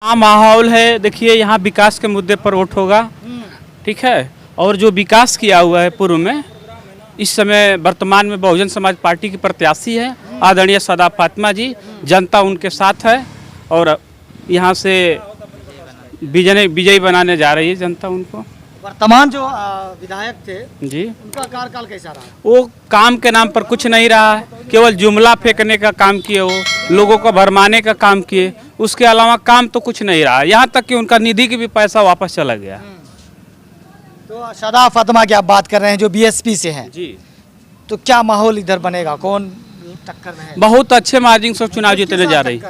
हाँ, माहौल है। देखिए, यहाँ विकास के मुद्दे पर वोट होगा, ठीक है। और जो विकास किया हुआ है पूर्व में, इस समय वर्तमान में बहुजन समाज पार्टी की प्रत्याशी है आदरणीय सदा फातिमा जी। जनता उनके साथ है और यहाँ से विजयी बनाने जा रही है जनता उनको। वर्तमान जो विधायक थे जी, उनका कार्यकाल कैसा रहा? वो काम के नाम पर कुछ नहीं रहा है, केवल जुमला फेंकने का काम किए, वो लोगों को भरमाने का काम किए, उसके अलावा काम तो कुछ नहीं रहा। यहाँ तक कि उनका निधि की भी पैसा वापस चला गया। तो सदा फातिमा की आप बात कर रहे हैं जो बीएसपी से हैं, जी, तो क्या माहौल इधर बनेगा? कौन टक्कर में है? बहुत अच्छे मार्जिन से चुनाव जीतने जा रही।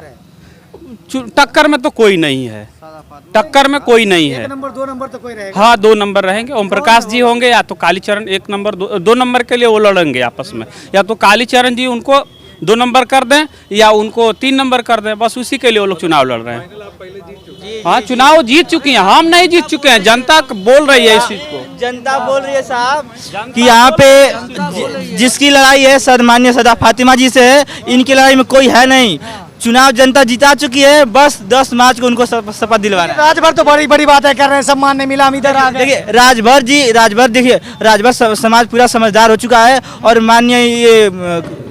टक्कर में तो कोई नहीं है, टक्कर में कोई नहीं है। 1 नंबर 2 नंबर तो कोई रहेगा। हाँ, 2 नंबर रहेंगे। ओम प्रकाश जी होंगे या तो कालीचरण 1 नंबर 2 नंबर के लिए वो लड़ेंगे आपस में। या तो कालीचरण जी उनको 2 नंबर कर दें या उनको 3 नंबर कर दें, बस उसी के लिए वो लोग चुनाव लड़ रहे हैं। हाँ, चुनाव जीत चुकी हैं, हम नहीं जीत चुके हैं, जनता बोल रही है इस चीज को। जनता बोल रही है साहब कि यहाँ पे जिसकी लड़ाई है सन्मान्य सदा फातिमा जी से है, इनकी लड़ाई में कोई है नहीं। चुनाव जनता जिता चुकी है, बस 10 मार्च को उनको शपथ दिलवाना है। राजभर तो बड़ी बड़ी बातें कर रहे हैं, सम्मान नहीं मिला, हम इधर आ गए। देखिए राजभर समाज पूरा समझदार हो चुका है और माननीय ये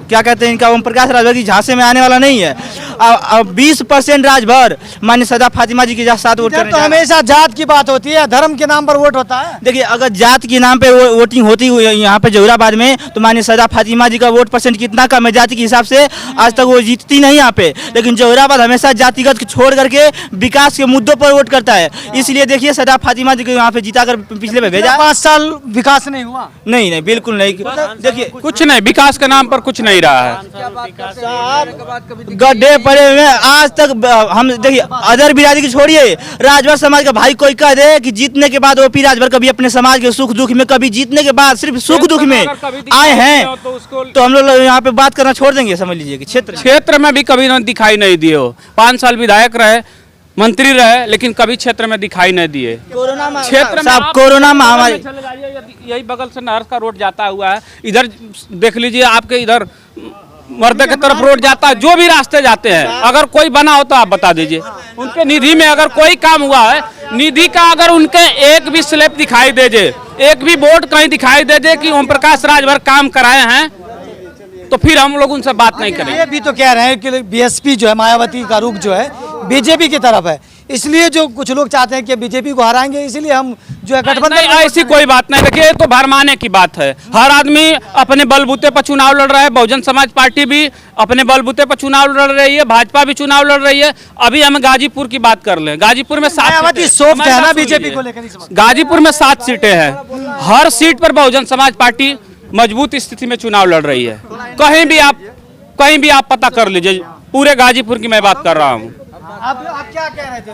क्या कहते हैं इनका ओम प्रकाश राजभर की झांसे में आने वाला नहीं है। अब 20% राजभर माननीय सदा फातिमा जी के साथ वोट करने तो हमेशा जात की बात होती है, धर्म के नाम पर वोट होता है। देखिए, अगर जात के नाम पे वोटिंग होती हुई यहाँ पे जहुराबाद में, तो माननीय सदा फातिमा जी का वोट परसेंट कितना कम है जाति के हिसाब से, आज तक वो जीतती नहीं यहाँ पे। लेकिन जहुराबाद हमेशा जातिगत छोड़ करके विकास के मुद्दों पर वोट करता है, इसलिए देखिए सदा फातिमा जी को यहाँ पे जीता कर पिछले में भेजा। 5 साल विकास नहीं हुआ? नहीं, बिल्कुल नहीं। देखिए, कुछ नहीं, विकास के नाम पर कुछ नहीं रहा है। गड्ढे पड़े हुए आज तक। हम देखिए, अदर बिरादरी की छोड़िए, राजभर समाज का भाई कोई कह दे कि जीतने के बाद ओपी राजभर कभी अपने समाज के सुख दुख में, कभी जीतने के बाद सिर्फ सुख दुख में आए हैं, तो हम लोग यहाँ पे बात करना छोड़ देंगे। समझ लीजिए कि क्षेत्र में भी कभी दिखाई नहीं दिए हो। 5 साल विधायक रहे, मंत्री रहे, लेकिन कभी क्षेत्र में दिखाई नहीं दिए। क्षेत्र में कोरोना महामारी, यही बगल से नहर का रोड जाता हुआ है, इधर देख लीजिए, आपके इधर मर्दे की तरफ रोड जाता है। जो भी रास्ते जाते हैं, अगर कोई बना हो तो आप बता दीजिए। उनके निधि में अगर कोई काम हुआ है, निधि का अगर उनके एक भी स्लिप दिखाई दे दे, एक भी बोर्ड कहीं दिखाई दे दे कि ओम प्रकाश राजभर काम कराए हैं, तो फिर हम लोग उनसे बात नहीं करेंगे। ये भी तो कह रहे हैं कि बीएसपी जो है, मायावती का रुख जो है बीजेपी की तरफ है, इसलिए जो कुछ लोग चाहते हैं कि बीजेपी को हराएंगे, इसलिए हम जो है गठबंधन। ऐसी कोई बात नहीं। देखिए, ये तो भरमाने की बात है। हर आदमी अपने बलबूते पर चुनाव लड़ रहा है। बहुजन समाज पार्टी भी अपने बलबूते पर चुनाव लड़ रही है, भाजपा भी चुनाव लड़ रही है। अभी हम गाजीपुर की बात कर लें, गाजीपुर में 7 सोच है ना बीजेपी को लेकर। गाजीपुर में 7 सीटें हैं, हर सीट पर बहुजन समाज पार्टी मजबूत स्थिति में चुनाव लड़ रही है। कहीं भी आप पता कर लीजिए, पूरे गाजीपुर की मैं बात कर रहा हूँ। आप क्या कह रहे थे?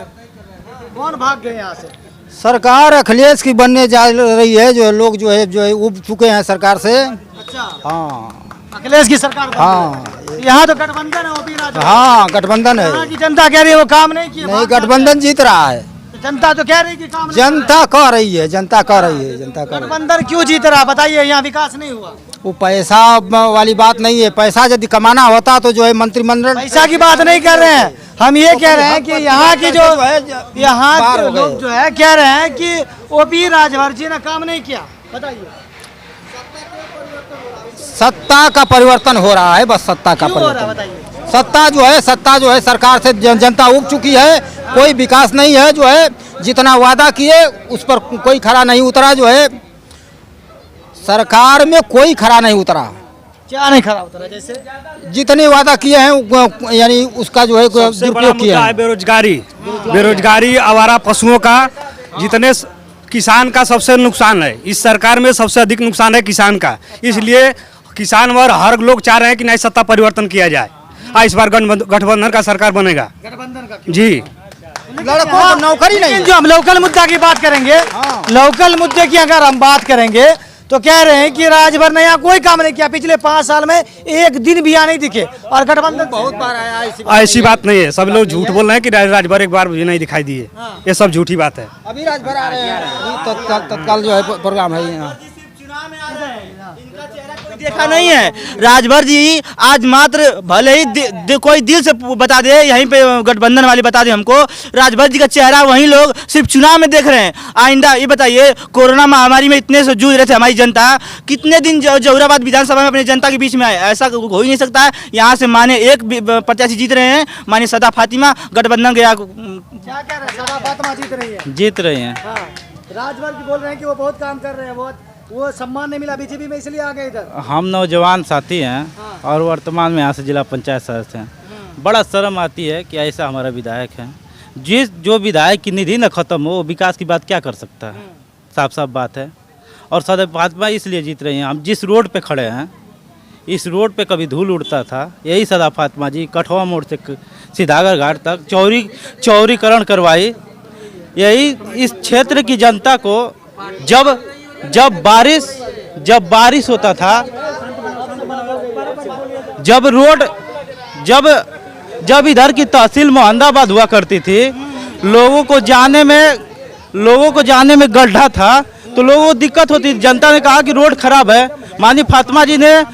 कौन भाग गए यहाँ से? सरकार अखिलेश की बनने जा रही है, जो लोग जो है उब चुके हैं सरकार से। अच्छा, हाँ, अखिलेश की सरकार। हाँ, यहाँ तो गठबंधन है, ओपी राजभर। हाँ, गठबंधन है। यहाँ की जनता कह रही है वो काम नहीं किया। नहीं, गठबंधन जीत रहा है। जनता तो कह रही है कि काम नहीं। जनता कह रही है, जनता कह रही है। गठबंधन क्यों जीत रहा, बताइए? यहाँ विकास नहीं हुआ। वो पैसा वाली बात नहीं है। पैसा यदि कमाना होता तो जो है मंत्रिमंडल। पैसा की बात नहीं कर रहे हैं हम, ये कह रहे हैं कि यहाँ की जो यहाँ के लोग जो है कह रहे हैं कि ओपी राजभर जी ने काम नहीं किया। बताइए। सत्ता का परिवर्तन हो रहा है, बस सत्ता का परिवर्तन। बताइए। सत्ता जो है सरकार से जनता उब चुकी है। कोई विकास नहीं है, जो है जितना वादा किए उस पर कोई खरा नहीं उतरा। जो है सरकार में कोई खरा नहीं उतरा। क्या नहीं खरा उतरा? जैसे जितने वादा किए हैं यानी उसका जो है दुरुपयोग किया है। बेरोजगारी, आवारा पशुओं का, जितने किसान का सबसे नुकसान है। इस सरकार में सबसे अधिक नुकसान है किसान का। इसलिए किसान वर्ग हर लोग चाह रहे हैं कि नई सत्ता परिवर्तन किया जाए। इस बार गठबंधन का सरकार बनेगा। गठबंधन का जी, लड़कों को नौकरी नहीं। जो हम लोकल मुद्दा की बात करेंगे, लोकल मुद्दे की अगर हम बात करेंगे तो कह रहे हैं कि राजभर ने यहाँ कोई काम नहीं किया। पिछले 5 साल में एक दिन भी यहाँ नहीं दिखे, और गठबंधन बहुत बार आया। ऐसी बात नहीं है। सब लोग झूठ बोल रहे हैं कि राजभर एक बार भी नहीं दिखाई दिए। ये सब झूठी बात है। अभी राजभर आ रहे हैं, तत्काल जो है प्रोग्राम है यहाँ। देखा नहीं है। राजभर जी आज मात्र भले ही कोई दिल से बता दे, यहीं पे गठबंधन वाले बता दे हमको, राजभर जी का चेहरा वहीं लोग सिर्फ चुनाव में देख रहे हैं। आइंदा ये बताइए, कोरोना महामारी में इतने से जूझ रहे थे हमारी जनता, कितने दिन जौहराबाद विधानसभा में अपनी जनता के बीच में आए? ऐसा हो ही नहीं सकता है। यहाँ से माने एक प्रत्याशी जीत रहे हैं, माने सदा फातिमा गठबंधन गया। क्या कह रहे हैं? सदा फातिमा जीत रही है। जीत रहे हैं। हाँ, राजभर जी बोल रहे हैं कि वो बहुत काम कर रहे हैं, बहुत वो सम्मान नहीं मिला बीजेपी में इसलिए आ गए इधर। हम नौजवान साथी हैं और वर्तमान में यहाँ से जिला पंचायत सदस्य हैं। बड़ा शर्म आती है कि ऐसा हमारा विधायक है। जो विधायक की निधि न खत्म हो, विकास की बात क्या कर सकता है? साफ साफ बात है। और सदा फातिमा इसलिए जीत रही हैं। हम जिस रोड पे खड़े हैं, इस रोड पे कभी धूल उड़ता था, यही सदा फातिमा जी कठवा मोड़ से सीधागर घाट तक चौड़ीकरण करवाई। यही इस क्षेत्र की जनता को जब बारिश होता था, जब इधर की तहसील मोहम्मदाबाद हुआ करती थी, लोगों को जाने में गड्ढा था तो लोगों को दिक्कत होती थी। जनता ने कहा कि रोड खराब है। माननीय फातिमा जी ने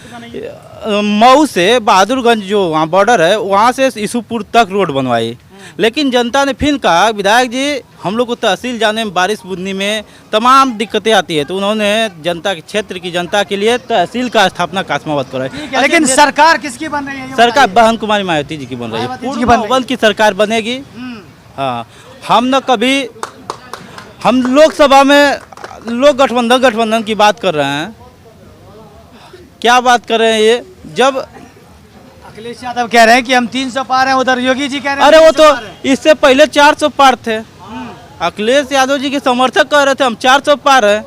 मऊ से बहादुरगंज जो वहाँ बॉर्डर है, वहाँ से ईसूपुर तक रोड बनवाई। लेकिन जनता ने फिर कहा, विधायक जी हम लोग को तहसील जाने में बारिश बुदनी में तमाम दिक्कतें आती है, तो उन्होंने जनता के क्षेत्र की जनता के लिए तहसील का स्थापना कासमाबाद कराई। लेकिन सरकार किसकी बन रही है? सरकार बहन कुमारी मायावती जी की बन रही है। पूर्ण बहुमत की सरकार बनेगी। हाँ, हम लोकसभा में लोग गठबंधन की बात कर रहे हैं। क्या बात कर रहे हैं ये? जब अखिलेश यादव कह रहे हैं कि हम 300 पार हैं, उधर योगी जी कह रहे हैं अरे वो 300 तो पार हैं। इससे पहले 400 पार थे। अखिलेश यादव जी के समर्थक कह रहे थे हम 400 पार है।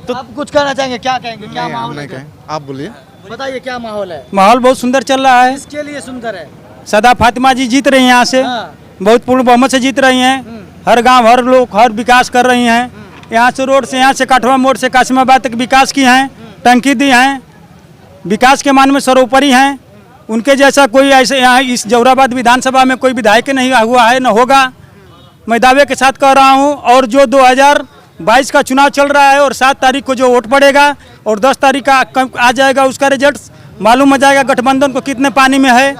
तो आप कुछ कहना चाहेंगे? क्या कहेंगे? क्या माहौल है? आप बोलिए। बताइए क्या माहौल है? माहौल बहुत सुंदर चल रहा है। इसके लिए सुंदर है। सदा फातिमा जी जीत रही हैं यहाँ से। हाँ। बहुत पूर्ण बहुमत से जीत रही हैं। हर गांव हर लोग हर विकास कर रही हैं। यहाँ से रोड से, यहाँ से काठवा मोड़ से कासिमाबाद तक विकास की हैं, टंकी दी हैं, विकास के मान में सर्वोपरि हैं। उनके जैसा कोई ऐसे यहाँ इस जौहराबाद विधानसभा में कोई विधायक नहीं हुआ है, न होगा। मैं दावे के साथ कह रहा हूँ। और जो 2022 का चुनाव चल रहा है और 7 तारीख को जो वोट पड़ेगा और 10 तारीख का आ जाएगा, उसका रिजल्ट मालूम हो जाएगा गठबंधन को कितने पानी में है।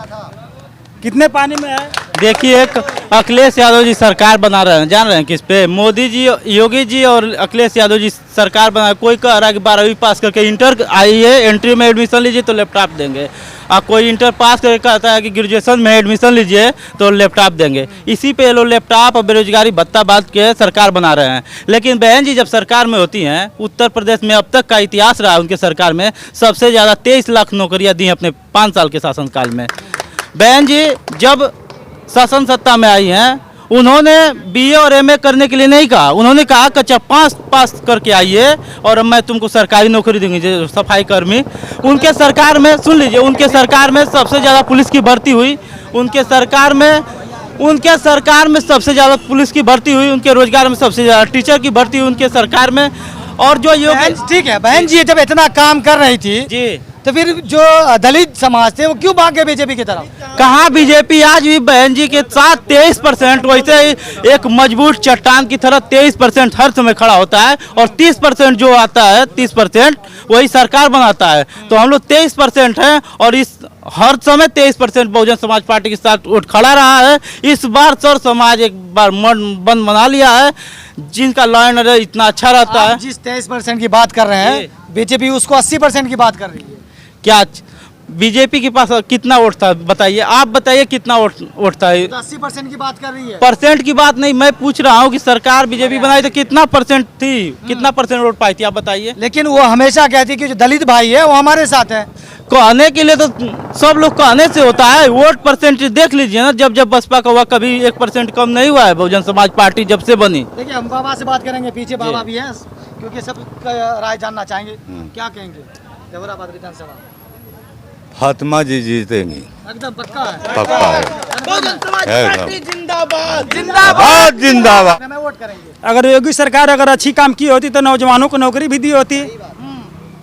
देखिए, एक अखिलेश यादव जी सरकार बना रहे हैं, जान रहे हैं किस पे? मोदी जी, योगी जी और अखिलेश यादव जी सरकार बना। कोई कह रहा है कि 12वीं पास करके इंटर आई है, एंट्री में एडमिशन लीजिए तो लैपटॉप देंगे। और कोई इंटर पास करके कहता है कि ग्रेजुएशन में एडमिशन लीजिए तो लैपटॉप देंगे। इसी पे लोग लैपटॉप और बेरोजगारी भत्ता बात के सरकार बना रहे हैं। लेकिन बहन जी जब सरकार में होती हैं, उत्तर प्रदेश में अब तक का इतिहास रहा उनके सरकार में, सबसे ज़्यादा 23 लाख नौकरियाँ दी अपने 5 साल के शासनकाल में। बहन जी जब शासन सत्ता में आई हैं, उन्होंने बीए और एमए करने के लिए नहीं कहा। उन्होंने कहा कच्चा पास करके आइए और मैं तुमको सरकारी नौकरी दूंगी। जो सफाई कर्मी, उनके सरकार में सुन लीजिए, उनके सरकार में सबसे ज़्यादा पुलिस की भर्ती हुई। उनके सरकार में सबसे ज़्यादा पुलिस की भर्ती हुई। उनके रोजगार में सबसे ज़्यादा टीचर की भर्ती हुई उनके सरकार में। और जो योगी, ठीक है, बहन जी जब इतना काम कर रही थी जी, तो फिर जो दलित समाज थे वो क्यों भागे बीजेपी की तरफ? कहाँ बीजेपी आज भी बहन जी के साथ 23%, वैसे ही एक मजबूत चट्टान की तरह 23% हर समय खड़ा होता है और 30% जो आता है, 30% वही सरकार बनाता है। तो हम लोग 23% हैं और इस हर समय 23% बहुजन समाज पार्टी के साथ वोट खड़ा रहा है। इस बार सर समाज एक बार मन बंद बना लिया है, जिनका लाइन इतना अच्छा रहता है। जिस 23% की बात कर रहे हैं, बीजेपी उसको 80% की बात कर रही है। क्या बीजेपी के पास कितना वोट था बताइए? आप बताइए कितना वोट था? 80% की बात कर रही है। परसेंट की बात नहीं, मैं पूछ रहा हूँ कि सरकार बीजेपी बनाई तो कितना परसेंट थी, कितना परसेंट वोट पाई थी, आप बताइए। लेकिन वो हमेशा कहती है कि जो दलित भाई है वो हमारे साथ है। कहने के लिए तो सब लोग कहने से होता है। वोट परसेंट देख लीजिए ना, जब बसपा का हुआ कभी 1% कम नहीं हुआ है बहुजन समाज पार्टी जब से बनी। देखिए, हम बाबा से बात करेंगे, पीछे बाबा भी हैं, क्योंकि सब राय जानना चाहेंगे। क्या कहेंगे जौहराबाद विधानसभा? फातिमा जी जीतेंगी, एकदम पक्का है। पक्का है। बहुजन समाज पार्टी जिंदाबाद। जिंदाबाद जिंदाबाद। हमें वोट करेंगे। अगर योगी सरकार अगर अच्छी काम की होती तो नौजवानों को नौकरी भी दी होती।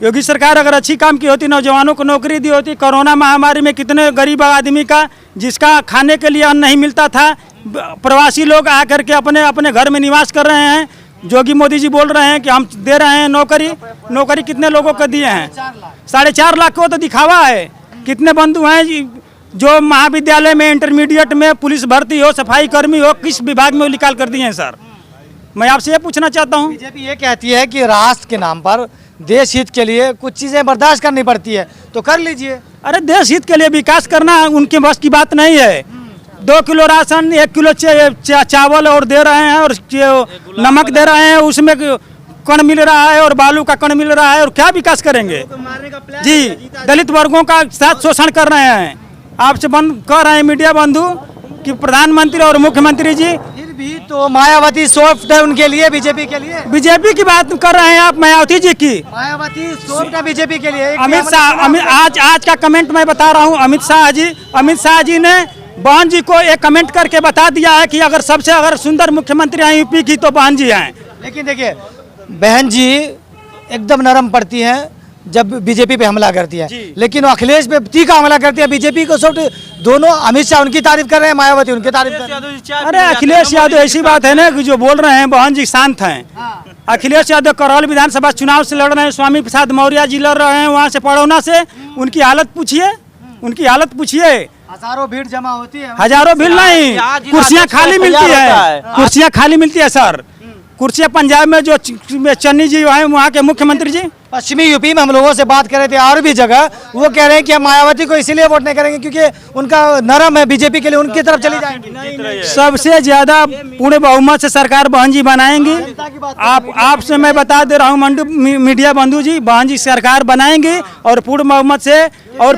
योगी सरकार अगर अच्छी काम की होती, नौजवानों को नौकरी दी होती। कोरोना महामारी में कितने गरीब आदमी का जिसका खाने के लिए अन्न नहीं मिलता था, प्रवासी लोग आकर के अपने अपने घर में निवास कर रहे हैं। जोगी मोदी जी बोल रहे हैं कि हम दे रहे हैं नौकरी, नौकरी कितने लोगों को दिए हैं? 4.5 लाख को तो दिखावा है। कितने बंधु हैं जो महाविद्यालय में, इंटरमीडिएट में, पुलिस भर्ती हो, सफाई कर्मी हो, किस विभाग में वो निकाल कर दिए हैं सर? मैं आपसे ये पूछना चाहता हूँ। बीजेपी ये कहती है कि राष्ट्र के नाम पर देश हित के लिए कुछ चीजें बर्दाश्त करनी पड़ती है, तो कर लीजिए। अरे देश हित के लिए विकास करना उनके बस की बात नहीं है। 2 किलो राशन, 1 किलो चावल और दे रहे हैं, और नमक दे रहे हैं, उसमें कण मिल रहा है और बालू का कण मिल रहा है, और क्या विकास करेंगे जी? दलित वर्गों का साथ शोषण कर रहे हैं। आपसे बंद कर रहे हैं मीडिया बंधु कि प्रधानमंत्री और मुख्यमंत्री जी। फिर भी तो मायावती सॉफ्ट है उनके लिए, बीजेपी के लिए। बीजेपी की बात कर रहे हैं आप, मायावती जी की। मायावती सॉफ्ट है बीजेपी के लिए। अमित शाह, आज का कमेंट मैं बता रहा हूँ। अमित शाह जी ने बहन जी को एक कमेंट करके बता दिया है कि अगर सबसे सुंदर मुख्यमंत्री हैं यूपी की तो बहन जी हैं। लेकिन देखिए, बहन जी एकदम नरम पड़ती हैं जब बीजेपी पे हमला करती है, लेकिन वो अखिलेश पे तीखा हमला करती है। बीजेपी को सॉफ्ट, दोनों अमित शाह उनकी तारीफ कर रहे हैं, मायावती उनकी तारीफ कर रहे हैं। अरे अखिलेश यादव ऐसी बात है ना कि जो बोल रहे हैं बहन जी शांत हैं। अखिलेश यादव करौल विधानसभा चुनाव से लड़ रहे हैं, स्वामी प्रसाद मौर्य जी लड़ रहे हैं वहाँ से पड़ौना से। उनकी हालत पूछिए, उनकी हालत पूछिए। हजारों भीड़ जमा होती है, हजारों भीड़ नहीं, कुर्सियाँ खाली मिलती है, कुर्सियाँ खाली मिलती है सर। कुर्सियाँ पंजाब में जो चन्नी जी हैं वहाँ के मुख्यमंत्री जी। पश्चिमी यूपी में हम लोगों से बात कर रहे थे और भी जगह, वो कह रहे हैं कि हम मायावती को इसीलिए वोट नहीं करेंगे क्योंकि उनका नरम है बीजेपी के लिए, उनकी तरफ चली जाएंगे। सबसे ज्यादा पूर्ण बहुमत से सरकार बहन जी बनाएंगी। आपसे मैं बता दे रहा हूँ मीडिया बंधु जी, बहन जी सरकार बनाएंगे और पूर्ण बहुमत से। और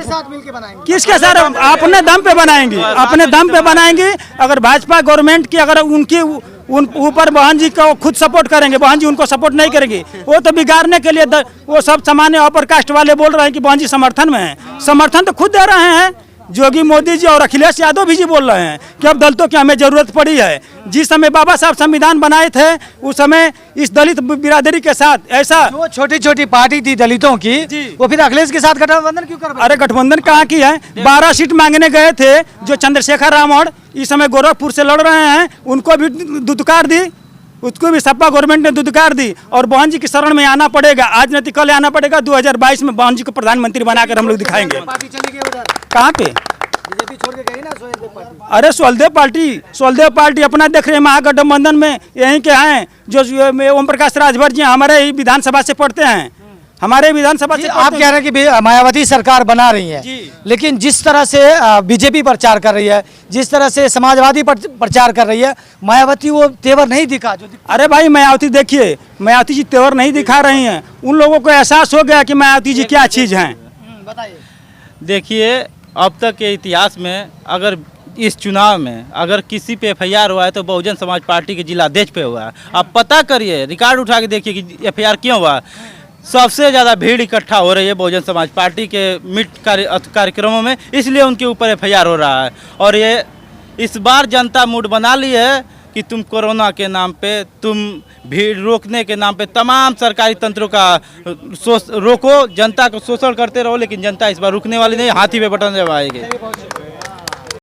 किसके सर? अपने दम पे बनाएंगे, अपने दम पे बनाएंगे। अगर भाजपा गवर्नमेंट की अगर उनकी ऊपर बहन जी को खुद सपोर्ट करेंगे, बहन जी उनको सपोर्ट नहीं करेंगे। वो तो बिगाड़ने के लिए वो सब सामान्य अपर कास्ट वाले बोल रहे हैं कि बहन जी समर्थन में है। समर्थन तो खुद दे रहे हैं जोगी मोदी जी और अखिलेश यादव भी जी बोल रहे हैं कि अब दलितों की हमें जरूरत पड़ी है। जिस समय बाबा साहब संविधान बनाए थे उस समय इस दलित बिरादरी के साथ ऐसा जो छोटी छोटी पार्टी थी दलितों की, वो फिर अखिलेश के साथ गठबंधन क्यों कर? अरे गठबंधन कहाँ की है? 12 सीट मांगने गए थे जो चंद्रशेखर रावण इस समय गोरखपुर से लड़ रहे हैं, उनको भी दुदकार दी, उसको भी सपा गवर्नमेंट ने दुदकार दी। और बहन जी की शरण में आना पड़ेगा, आज नहीं कल आना पड़ेगा। 2022 में बहन जी को प्रधानमंत्री बनाकर हम लोग दिखाएंगे। कहाँ पे? बीजेपी छोड़ के गई ना सोलदेव पार्टी। अरे सोलदेव पार्टी अपना देख रहे हैं महागठबंधन में यहीं के हैं जो ओम प्रकाश राजभर जी हमारे ही विधानसभा से पढ़ते हैं, हमारे विधानसभा से। आप कह रहे हैं कि मायावती सरकार बना रही है, लेकिन जिस तरह से बीजेपी प्रचार कर रही है, जिस तरह से समाजवादी प्रचार कर रही है, मायावती वो तेवर नहीं दिखा जो अरे भाई मायावती देखिए, मायावती जी तेवर नहीं दिखा रही हैं। उन लोगों को एहसास हो गया कि मायावती जी क्या चीज़ हैं। बताइए। देखिए अब तक के इतिहास में अगर इस चुनाव में अगर किसी पे FIR हुआ है तो बहुजन समाज पार्टी के जिलाध्यक्ष पे हुआ है। आप पता करिए, रिकॉर्ड उठा के देखिए कि FIR क्यों हुआ। सबसे ज़्यादा भीड़ इकट्ठा हो रही है बहुजन समाज पार्टी के मीट कार्यक्रमों में, इसलिए उनके ऊपर FIR हो रहा है। और ये इस बार जनता मूड बना ली है कि तुम कोरोना के नाम पे, तुम भीड़ रोकने के नाम पे तमाम सरकारी तंत्रों का रोको, जनता को शोषण करते रहो, लेकिन जनता इस बार रुकने वाली नहीं, हाथी पे बटन दबाएगी।